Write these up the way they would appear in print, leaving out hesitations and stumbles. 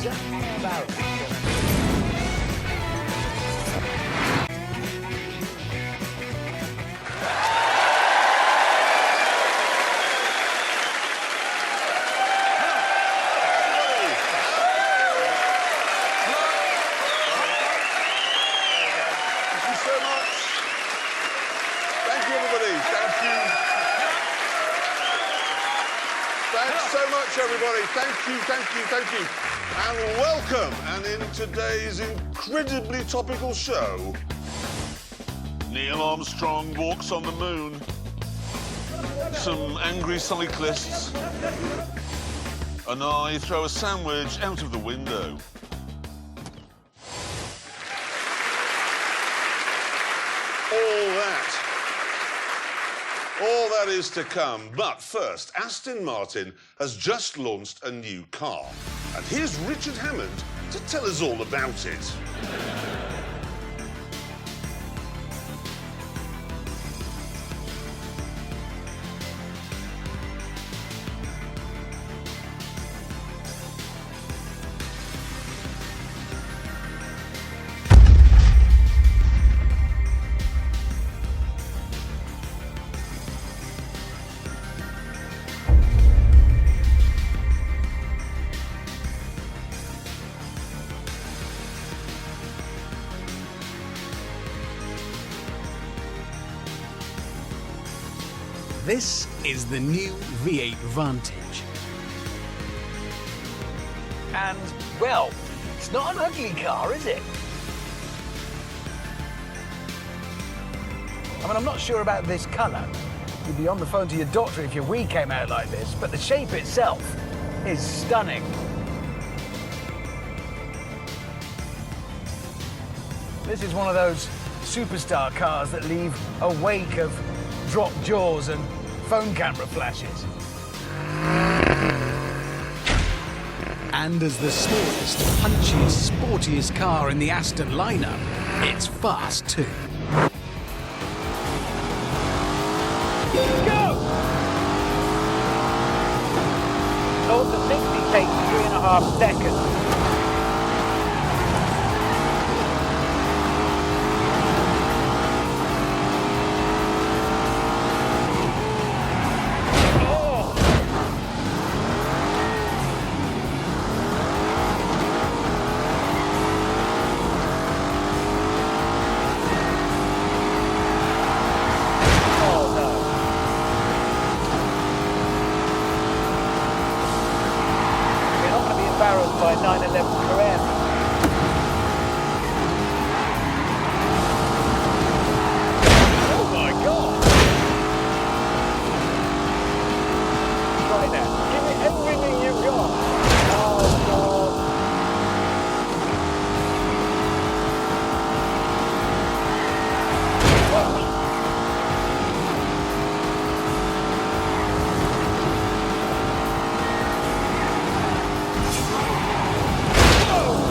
freezer. How about it? Everybody, thank you, and welcome. And in today's incredibly topical show, Neil Armstrong walks on the moon, some angry cyclists, and I throw a sandwich out of the window. All that is to come. But first, Aston Martin has just launched a new car. And here's Richard Hammond to tell us all about it. This is the new V8 Vantage. And, well, it's not an ugly car, is it? I mean, I'm not sure about this colour. You'd be on the phone to your doctor if your wee came out like this, but the shape itself is stunning. This is one of those superstar cars that leave a wake of dropped jaws and phone camera flashes. And as the smallest, punchiest, sportiest car in the Aston lineup, it's fast too. Go! Thought the 60 takes 3.5 seconds. By 911 Carrera. Oh my God! Right now, give me everything you've got. Oh God! Wow. Oh!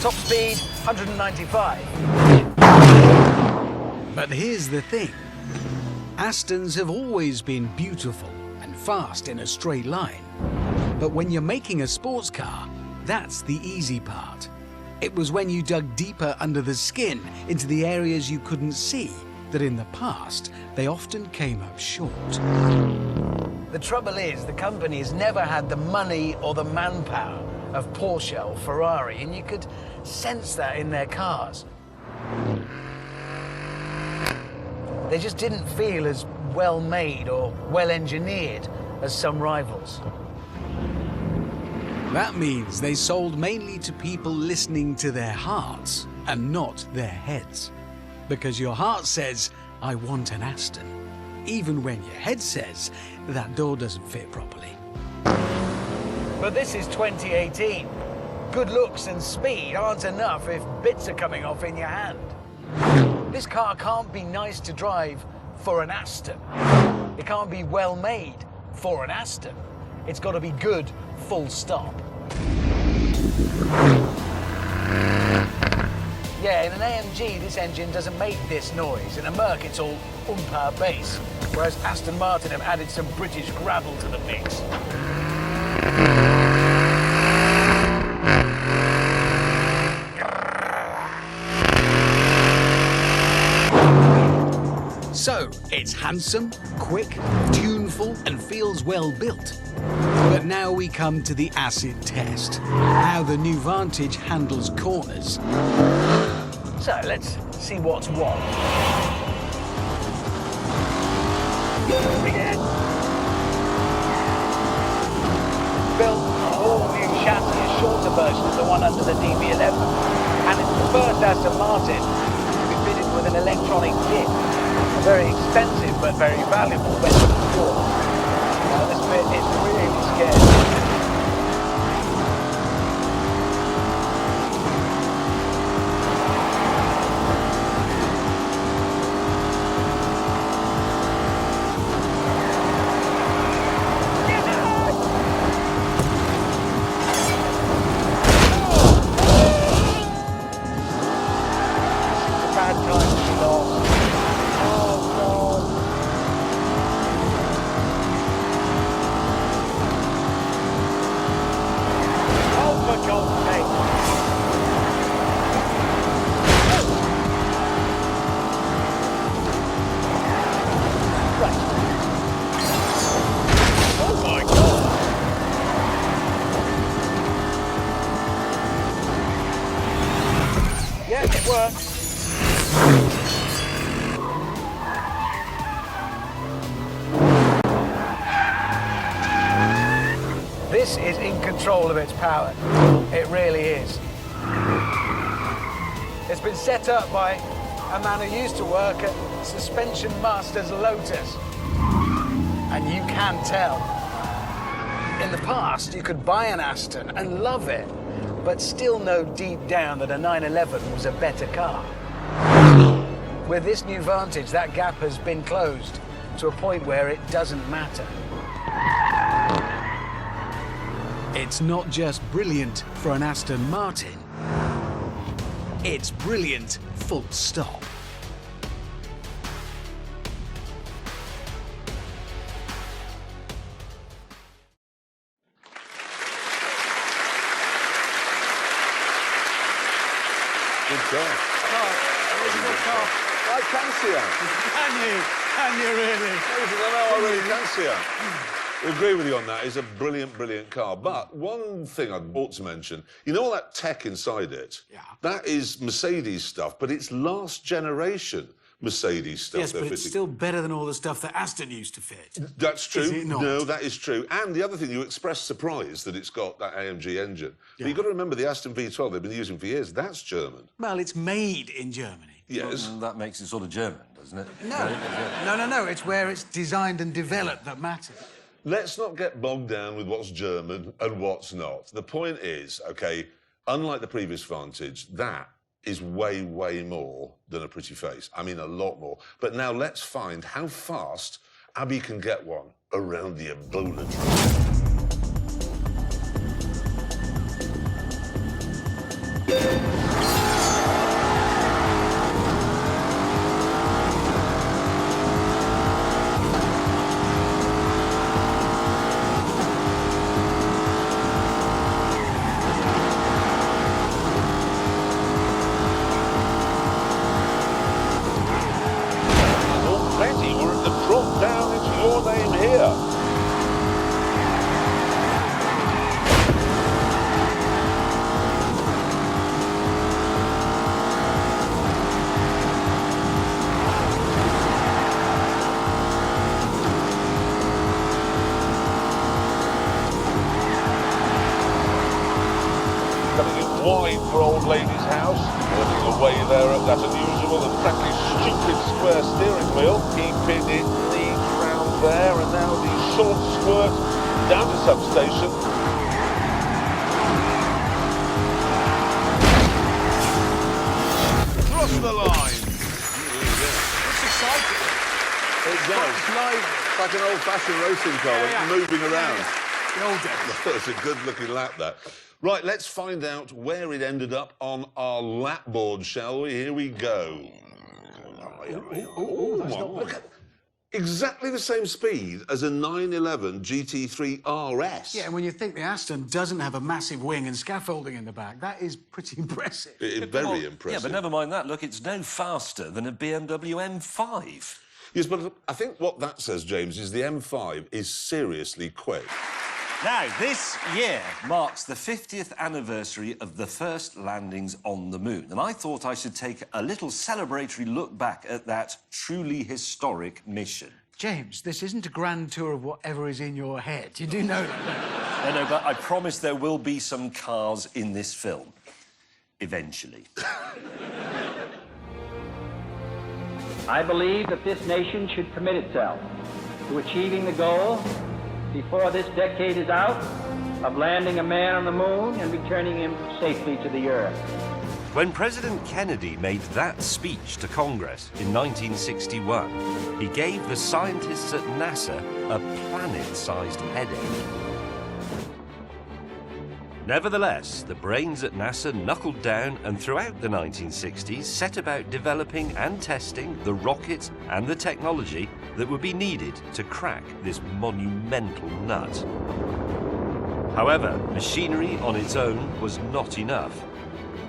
Top speed, 195. But here's the thing. Astons have always been beautiful and fast in a straight line. But when you're making a sports car, that's the easy part. It was when you dug deeper under the skin into the areas you couldn't see that in the past, they often came up short. The trouble is, the company has never had the money or the manpower of Porsche or Ferrari, and you could sense that in their cars. They just didn't feel as well made or well engineered as some rivals. That means they sold mainly to people listening to their hearts and not their heads. Because your heart says, I want an Aston, even when your head says that door doesn't fit properly. But this is 2018. Good looks and speed aren't enough if bits are coming off in your hand. This car can't be nice to drive for an Aston. It can't be well made for an Aston. It's got to be good, full stop. Yeah, in an AMG, this engine doesn't make this noise. In a Merc, it's all power bass. Whereas Aston Martin have added some British gravel to the mix. So, it's handsome, quick, tuneful, and feels well built. But now we come to the acid test. How the new Vantage handles corners. So, let's see what's what. Begin. Built an all-new chassis, a shorter version of the one under the DB11. And it's the first Aston Martin to be fitted with an electronic diff. A very expensive but very valuable weapon of war. Now this bit is really scary. Bad time to be lost. Yeah, it works. This is in control of its power. It really is. It's been set up by a man who used to work at Suspension Masters Lotus. And you can tell. In the past, you could buy an Aston and love it, but still know deep down that a 911 was a better car. With this new Vantage, that gap has been closed to a point where it doesn't matter. It's not just brilliant for an Aston Martin. It's brilliant, full stop. Good car. I can see her. Can you really? I really can see her. I agree with you on that. It's a brilliant, brilliant car. But one thing I ought to mention, you know all that tech inside it? Yeah. That is Mercedes stuff, but it's last generation Mercedes stuff. Yes, but it's still better than all the stuff that Aston used to fit. That's true. Is it not? No, that is true. And the other thing, you expressed surprise that it's got that AMG engine. Yeah. But you've got to remember the Aston V12 they've been using for years, that's German. Well, it's made in Germany. Yes. Well, that makes it sort of German, doesn't it? No. It's where it's designed and developed that matters. Let's not get bogged down with what's German and what's not. The point is, OK, unlike the previous Vantage, that is way, way more than a pretty face. I mean, a lot more. But now let's find how fast Abby can get one around the Ebola track. wide for old lady's house. Working away there at that unusual and frankly stupid square steering wheel, keeping it neat round there, and now the short squirt down to substation. Cross the line. It's exciting. It does. It's lively. Like an old-fashioned racing car, moving around. The old days. It's a good-looking lap, that. Right, let's find out where it ended up on our lap board, shall we? Here we go. Look at exactly the same speed as a 911 GT3 RS. Yeah, and when you think the Aston doesn't have a massive wing and scaffolding in the back, that is pretty impressive. It is very impressive. Yeah, but never mind that. Look, it's no faster than a BMW M5. Yes, but I think what that says, James, is the M5 is seriously quick. Now, this year marks the 50th anniversary of the first landings on the moon, and I thought I should take a little celebratory look back at that truly historic mission. James, this isn't a grand tour of whatever is in your head. You do know that. No, but I promise there will be some cars in this film. Eventually. I believe that this nation should commit itself to achieving the goal, before this decade is out, of landing a man on the moon and returning him safely to the Earth. When President Kennedy made that speech to Congress in 1961, he gave the scientists at NASA a planet-sized headache. Nevertheless, the brains at NASA knuckled down and throughout the 1960s set about developing and testing the rockets and the technology that would be needed to crack this monumental nut. However, machinery on its own was not enough.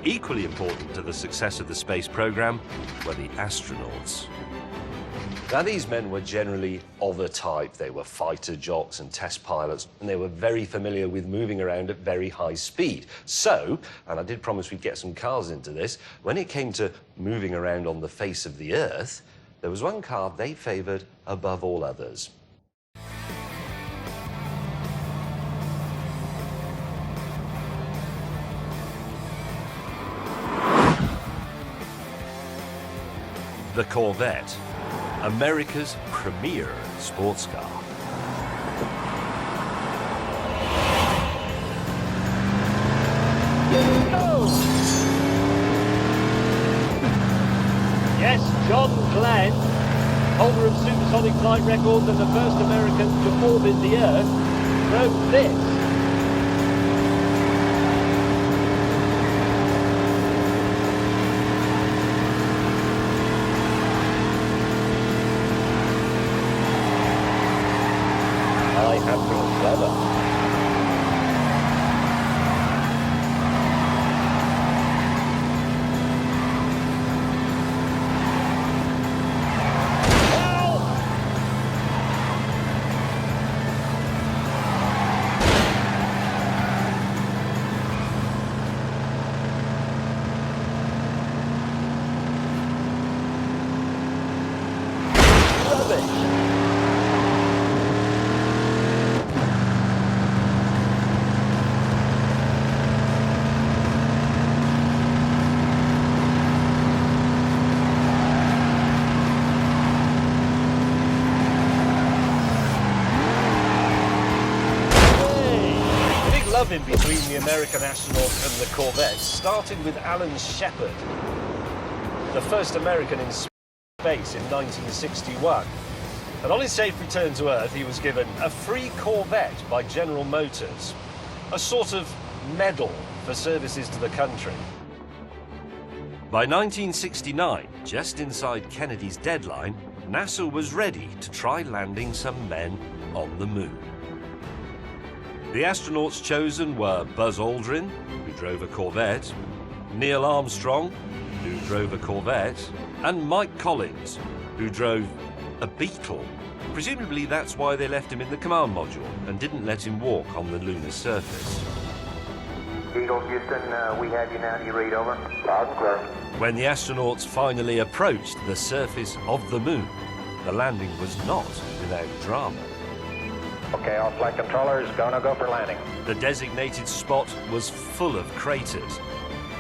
Equally important to the success of the space program were the astronauts. Now, these men were generally of a type. They were fighter jocks and test pilots, and they were very familiar with moving around at very high speed. So, and I did promise we'd get some cars into this, when it came to moving around on the face of the Earth, there was one car they favoured above all others. The Corvette, America's premier sports car. Yes, John Glenn, holder of supersonic flight records and the first American to orbit the Earth, drove this. I have been clever. In between the American astronauts and the Corvette started with Alan Shepard, the first American in space in 1961. And on his safe return to Earth, he was given a free Corvette by General Motors, a sort of medal for services to the country. By 1969, just inside Kennedy's deadline, NASA was ready to try landing some men on the moon. The astronauts chosen were Buzz Aldrin, who drove a Corvette, Neil Armstrong, who drove a Corvette, and Mike Collins, who drove a Beetle. Presumably that's why they left him in the command module and didn't let him walk on the lunar surface. Eagle Houston, we have you now. Do you read over? Loud and clear. When the astronauts finally approached the surface of the moon, the landing was not without drama. Okay, all flight controllers, go for landing. The designated spot was full of craters,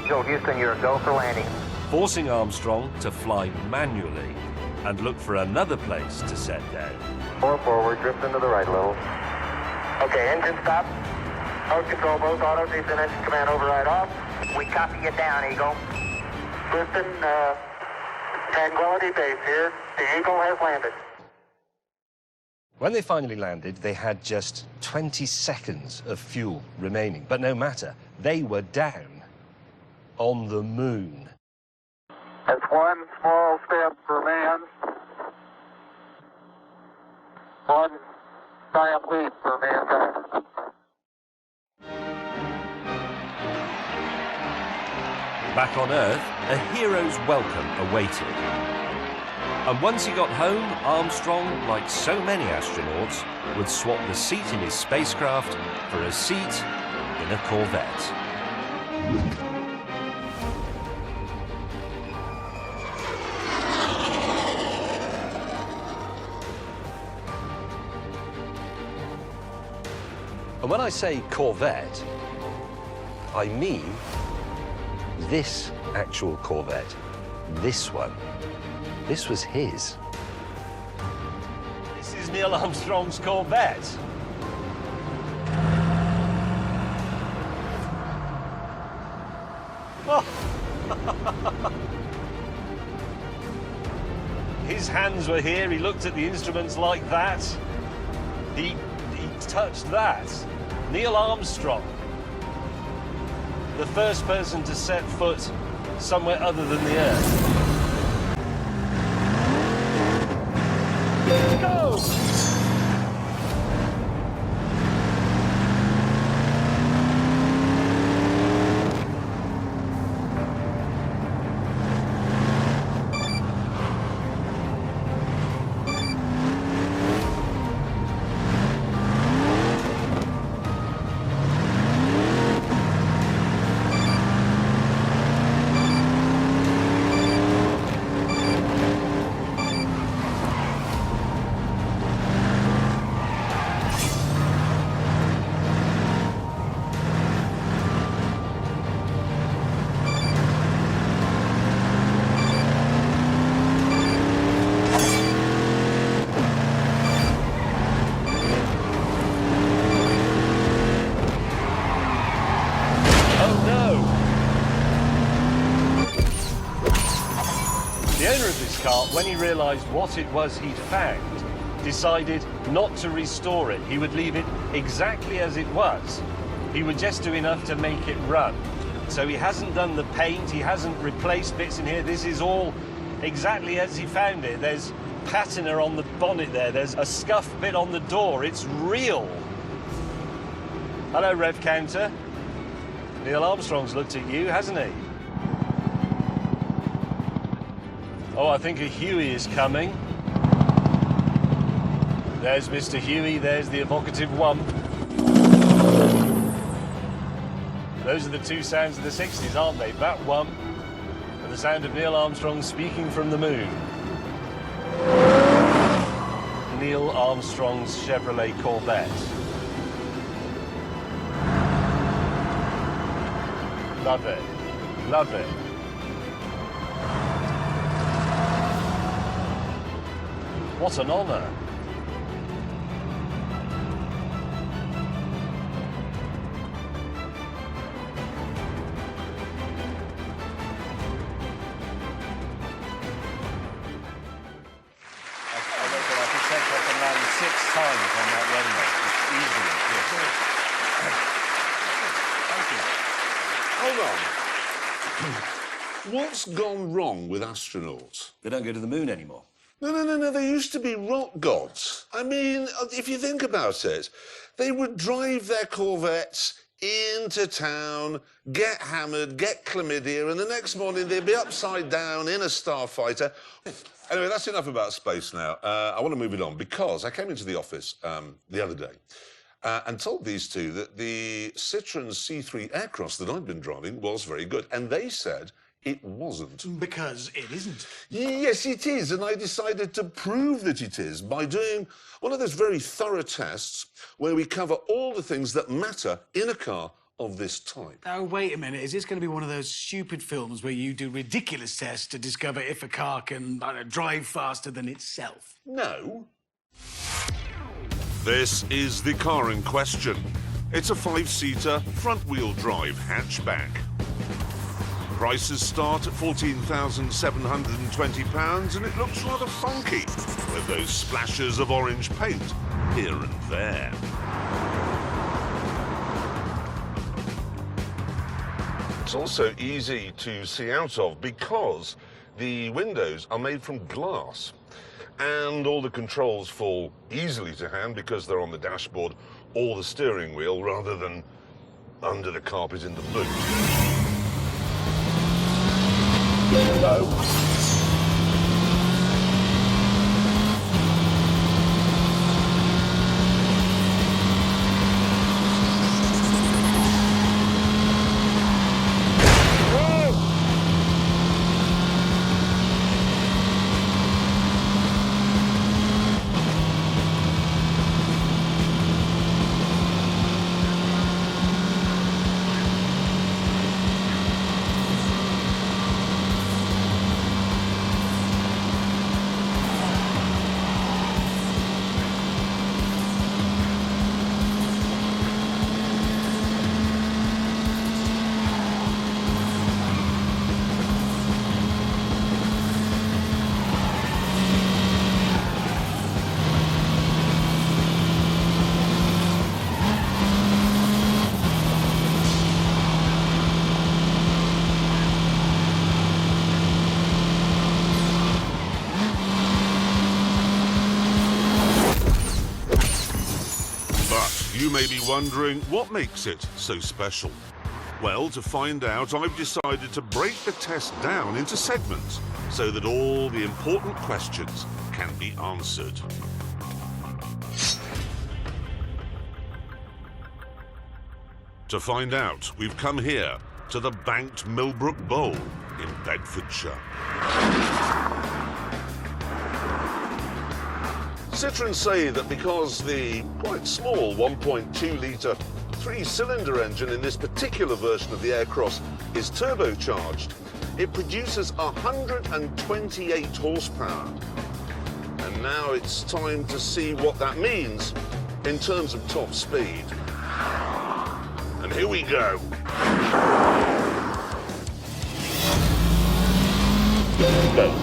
Go, Houston, you're a go for landing. forcing Armstrong to fly manually and look for another place to set down. 4 forward, drifting to the right a little. Okay, engine stop. Mode control, both autos, Houston, engine command override off. We copy you down, Eagle. Houston, Tranquility Base here. The Eagle has landed. When they finally landed, they had just 20 seconds of fuel remaining. But no matter, they were down on the moon. That's one small step for man, one giant leap for mankind. Back on Earth, a hero's welcome awaited. And once he got home, Armstrong, like so many astronauts, would swap the seat in his spacecraft for a seat in a Corvette. And when I say Corvette, I mean this actual Corvette. This one. This was his. This is Neil Armstrong's Corvette. Oh. His hands were here, he looked at the instruments like that. He touched that. Neil Armstrong, the first person to set foot somewhere other than the Earth. Go! The owner of this car, when he realised what it was he'd found, decided not to restore it. He would leave it exactly as it was. He would just do enough to make it run. So he hasn't done the paint, he hasn't replaced bits in here. This is all exactly as he found it. There's patina on the bonnet there. There's a scuff bit on the door. It's real. Hello, Rev Counter. Neil Armstrong's looked at you, hasn't he? Oh, I think a Huey is coming. There's Mr. Huey, there's the evocative wump. Those are the two sounds of the 60s, aren't they? That wump and the sound of Neil Armstrong speaking from the moon. Neil Armstrong's Chevrolet Corvette. Love it. Love it. What an honour. What's gone wrong with astronauts? They don't go to the moon anymore. No. They used to be rock gods. I mean, if you think about it, they would drive their Corvettes into town, get hammered, get chlamydia, and the next morning they'd be upside down in a starfighter. Anyway, that's enough about space now. I want to move it on because I came into the office the other day and told these two that the Citroën C3 Aircross that I'd been driving was very good. And they said it wasn't. Because it isn't. Yes, it is, and I decided to prove that it is by doing one of those very thorough tests where we cover all the things that matter in a car of this type. Oh, wait a minute. Is this going to be one of those stupid films where you do ridiculous tests to discover if a car can drive faster than itself? No. This is the car in question. It's a 5-seater, front-wheel drive hatchback. Prices start at £14,720 and it looks rather funky, with those splashes of orange paint here and there. It's also easy to see out of because the windows are made from glass and all the controls fall easily to hand because they're on the dashboard or the steering wheel rather than under the carpet in the boot. You may be wondering what makes it so special. Well, to find out, I've decided to break the test down into segments so that all the important questions can be answered. To find out, we've come here to the banked Millbrook Bowl in Bedfordshire. Citroën say that because the quite small 1.2-litre 3-cylinder engine in this particular version of the Aircross is turbocharged, it produces 128 horsepower. And now it's time to see what that means in terms of top speed. And here we go. Go.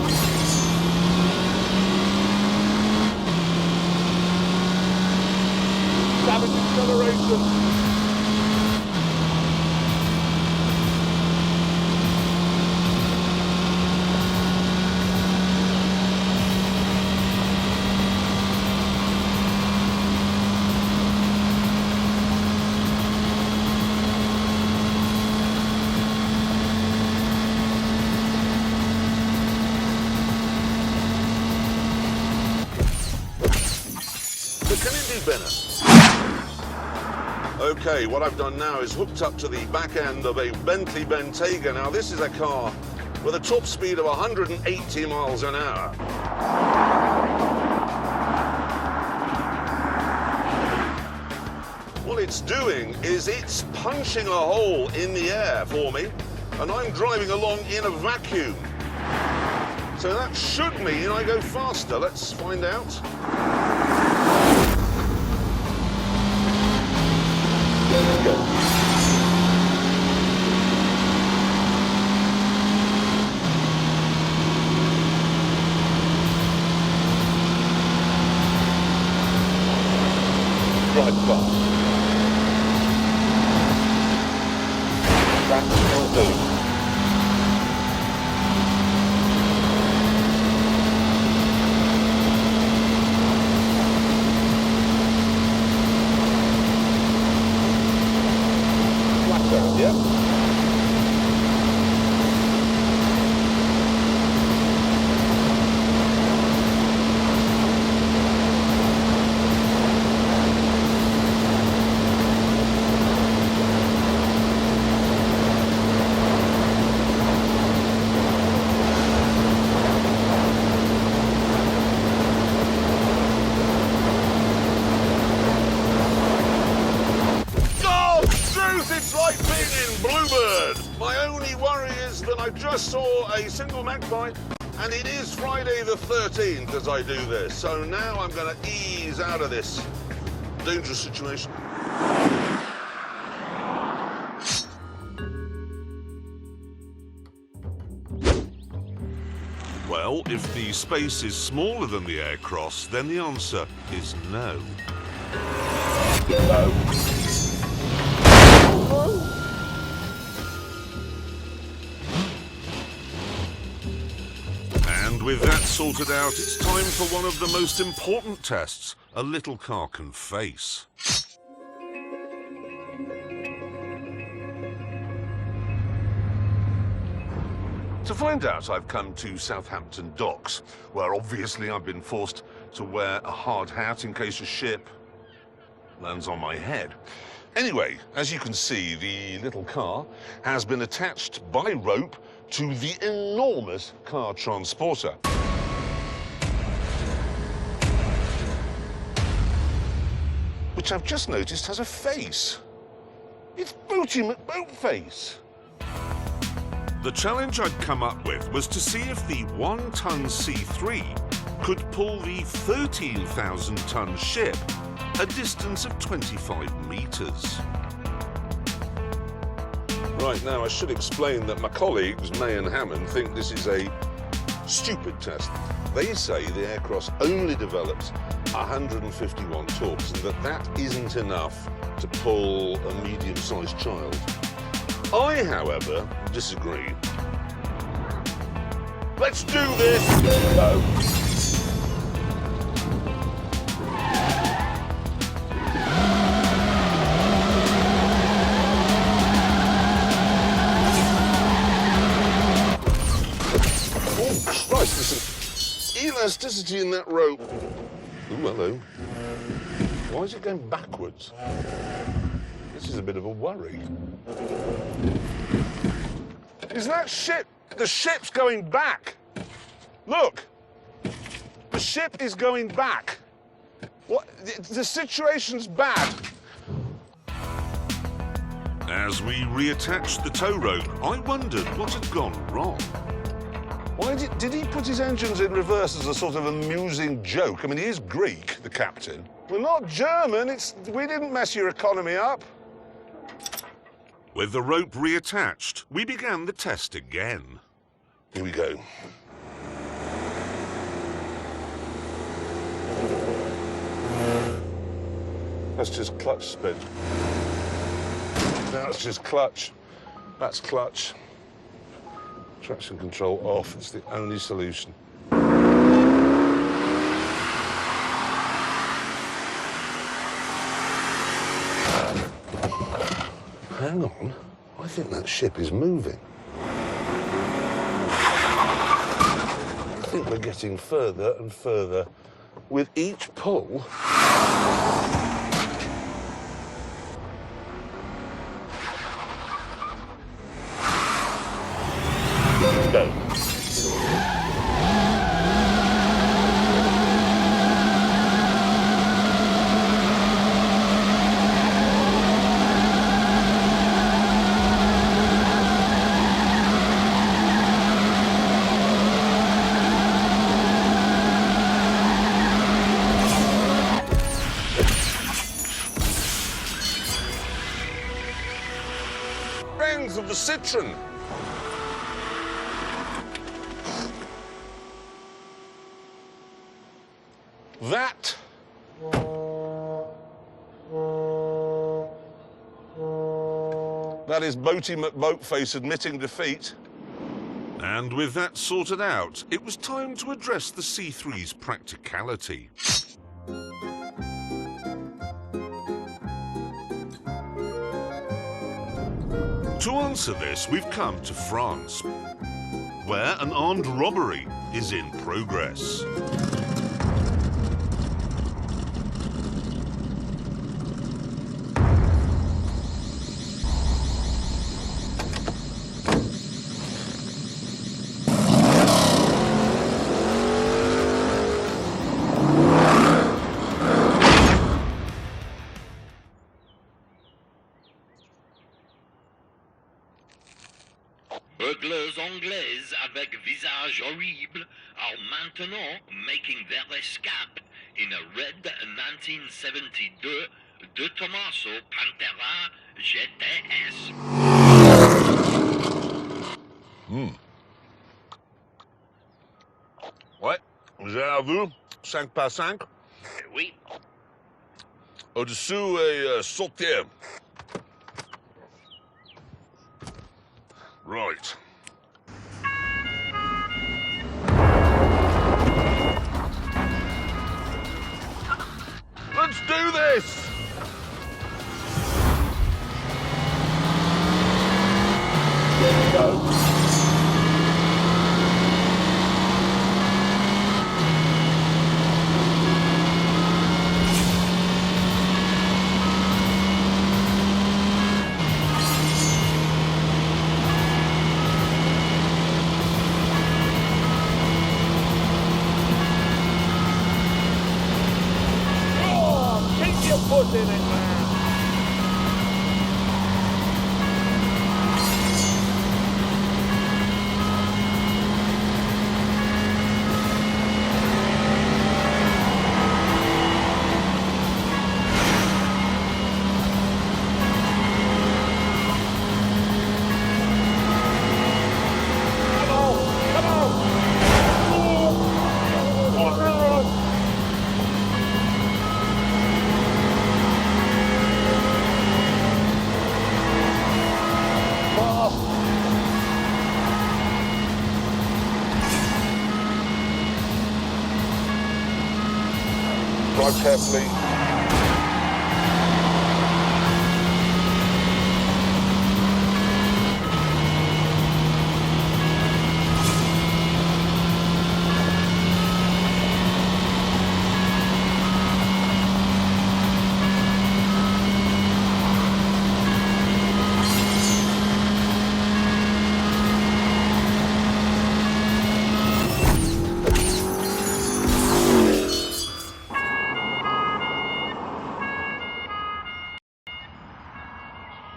Savage acceleration. But can it do better? Okay, what I've done now is hooked up to the back end of a Bentley Bentayga. Now, this is a car with a top speed of 180 miles an hour. What it's doing is it's punching a hole in the air for me, and I'm driving along in a vacuum. So that should mean I go faster. Let's find out. Right fast. That will do. Flatter, yeah? and I just saw a single magpie, and it is Friday the 13th as I do this. So now I'm going to ease out of this dangerous situation. Well, if the space is smaller than the aircross, then the answer is no. And with that sorted out, it's time for one of the most important tests a little car can face. To find out, I've come to Southampton Docks, where obviously I've been forced to wear a hard hat in case a ship lands on my head. Anyway, as you can see, the little car has been attached by rope to the enormous car transporter. Which I've just noticed has a face. It's Booty McBoatface. The challenge I'd come up with was to see if the 1-ton C3 could pull the 13,000-ton ship a distance of 25 metres. Right, now I should explain that my colleagues, May and Hammond, think this is a stupid test. They say the aircross only develops 151 torques and that isn't enough to pull a medium-sized child. I, however, disagree. Let's do this! Oh, Christ, there's some elasticity in that rope. Oh, hello. Why is it going backwards? This is a bit of a worry. Is that ship? The ship's going back. Look. The ship is going back. What? The situation's bad. As we reattached the tow rope, I wondered what had gone wrong. Why did he put his engines in reverse as a sort of amusing joke? I mean, he is Greek, the captain. We're not German. We didn't mess your economy up. With the rope reattached, we began the test again. Here we go. That's just clutch spin. That's just clutch. That's clutch. Traction control off. It's the only solution. Hang on. I think that ship is moving. I think we're getting further and further with each pull. Go. Friends of the Citron. That is Boaty McBoatface admitting defeat. And with that sorted out, it was time to address the C3's practicality. To answer this, we've come to France, where an armed robbery is in progress. smuggler's anglaises avec visage horrible are maintenant making their escape in a red 1972 De Tomaso Pantera GTS. Ouais, j'ai à vous, 5 par 5. Oui. Au-dessous et sautier. Right. Let's do this! Keep your foot in it, man. Drive carefully.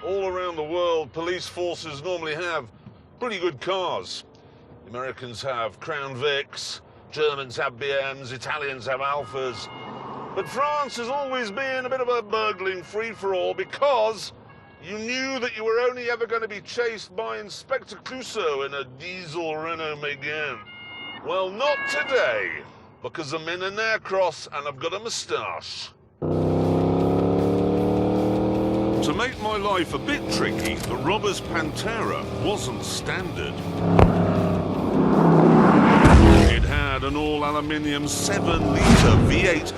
All around the world, police forces normally have pretty good cars. The Americans have Crown Vics, Germans have BMs, Italians have Alphas. But France has always been a bit of a burgling free-for-all because you knew that you were only ever going to be chased by Inspector Clouseau in a diesel Renault Megane. Well, not today, because I'm in an aircross and I've got a moustache. To make my life a bit tricky, the Robber's Pantera wasn't standard. It had an all-aluminium 7-litre V8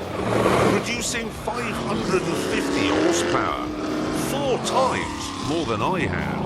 producing 550 horsepower, 4 times more than I had.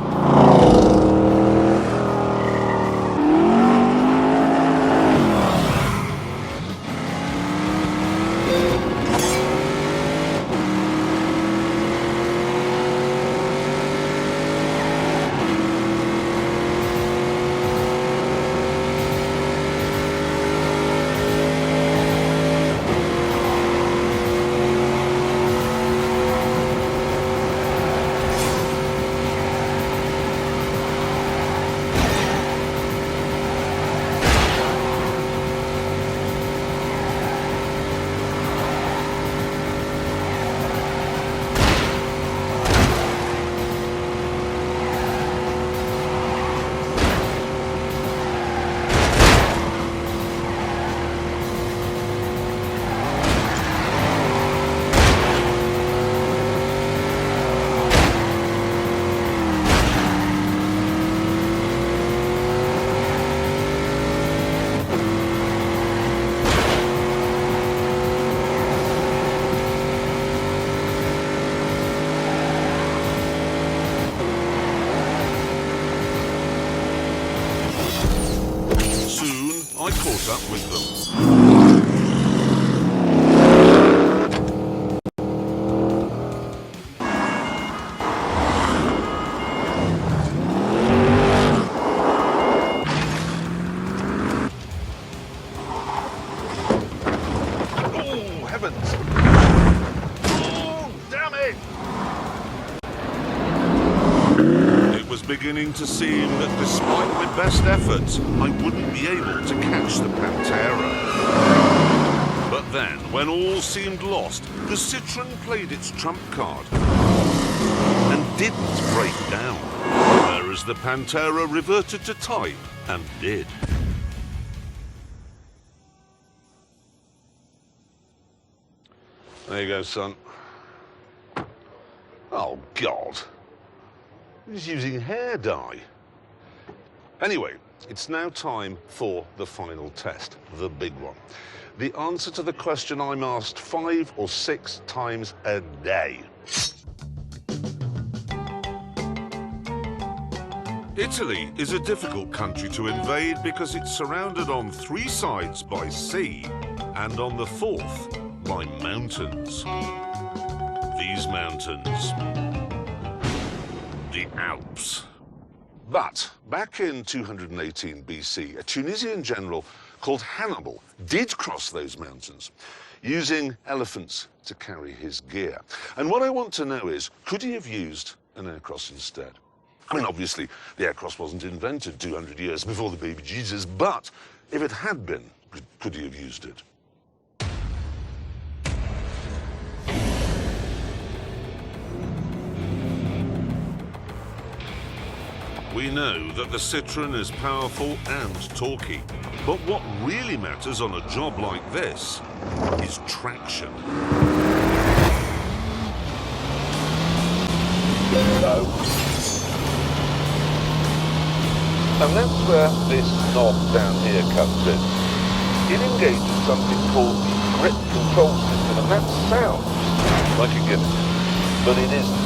I caught up with them. Oh, heavens! Oh, damn it! It was beginning to seem that despite my best efforts, I wouldn't be able to catch the Pantera. But then, when all seemed lost, the Citroën played its trump card and didn't break down, whereas the Pantera reverted to type and did. There you go, son. Oh, God. He's using hair dye. Anyway, it's now time for the final test, the big one. The answer to the question I'm asked 5 or 6 times a day. Italy is a difficult country to invade because it's surrounded on 3 sides by sea and on the 4th by mountains. These mountains, the Alps. But back in 218 BC, a Tunisian general called Hannibal did cross those mountains using elephants to carry his gear. And what I want to know is, could he have used an aircross instead? I mean, obviously, the aircross wasn't invented 200 years before the baby Jesus, but if it had been, could he have used it? We know that the Citroën is powerful and torquey, but what really matters on a job like this is traction. And that's where this knob down here comes in. It engages something called the grip control system, and that sounds like a gimmick, but it isn't.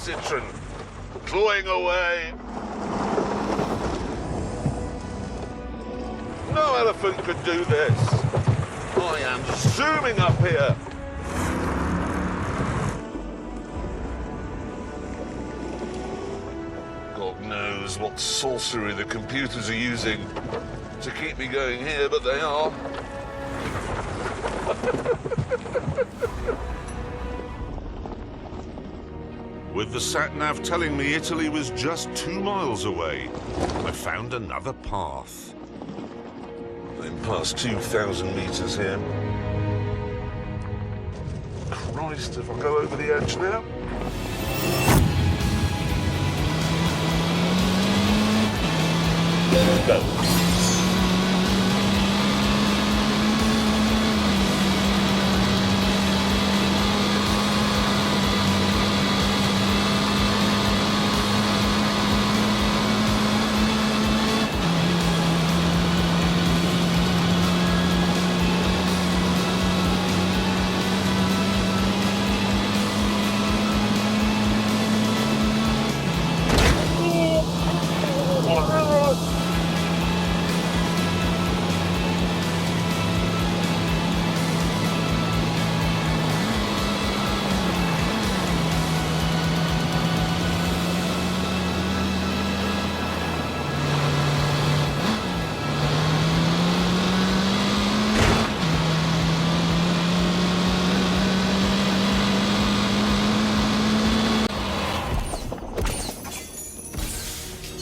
Citroën, clawing away. No elephant could do this. I am zooming up here. God knows what sorcery the computers are using to keep me going here, but they are. With the sat-nav telling me Italy was just 2 miles away, I found another path. I'm past 2,000 meters here. Christ, if I go over the edge now. Go.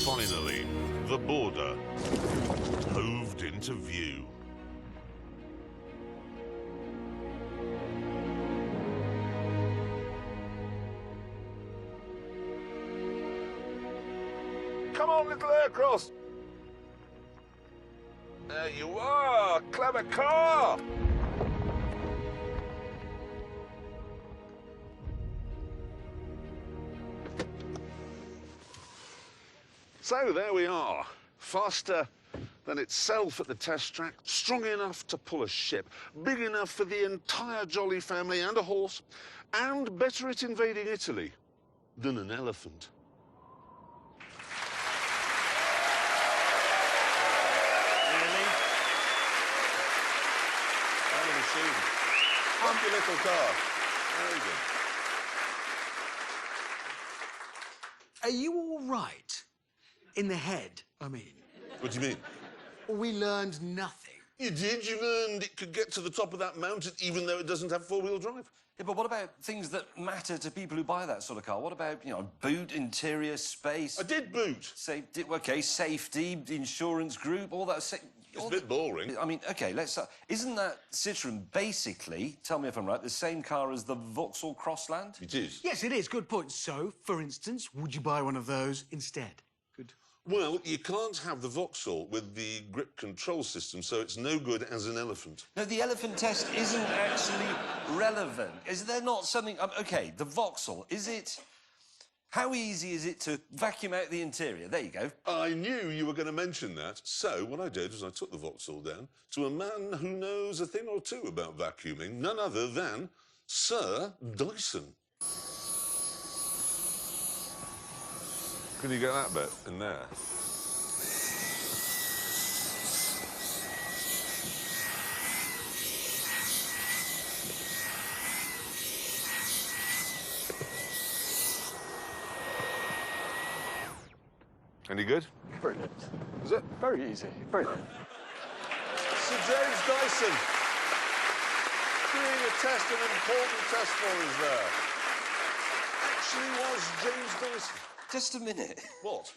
Finally, the border hoved into view. Come on, little aircross! There you are! Clever car! So there we are. Faster than itself at the test track, strong enough to pull a ship, big enough for the entire Jolly family and a horse, and better at invading Italy than an elephant. Really? What a machine. Lucky little car. Very good. Are you all right? In the head, I mean. What do you mean? We learned nothing. You did. You learned it could get to the top of that mountain even though it doesn't have four-wheel drive. Yeah, but what about things that matter to people who buy that sort of car? What about, you know, boot, interior, space? I did boot. Safety, okay, safety, insurance group, all that. It's a bit boring. I mean, okay, let's... isn't that Citroën basically, tell me if I'm right, the same car as the Vauxhall Crossland? It is. Yes, it is. Good point. So, for instance, would you buy one of those instead? Good. Well, you can't have the Vauxhall with the grip control system, so it's no good as an elephant. No, the elephant test isn't actually relevant. Is there not something... OK, the Vauxhall, is it... How easy is it to vacuum out the interior? There you go. I knew you were going to mention that, so what I did was I took the Vauxhall down to a man who knows a thing or two about vacuuming, none other than Sir Dyson. Can you get that bit in there? Any good? Brilliant. Is it? Very easy. Brilliant. Sir James Dyson doing a test, an important test for us there. Actually was James Dyson. Just a minute. What?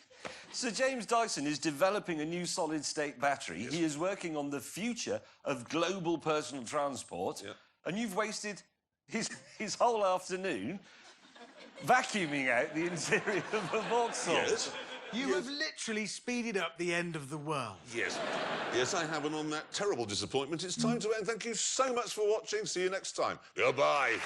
Sir James Dyson is developing a new solid-state battery. Yes. He is working on the future of global personal transport. Yeah. And you've wasted his whole afternoon vacuuming out the interior of a Vauxhall. Yes. You have literally speeded up the end of the world. Yes. Yes, I have, and on that terrible disappointment, it's time to end. Thank you so much for watching. See you next time. Goodbye.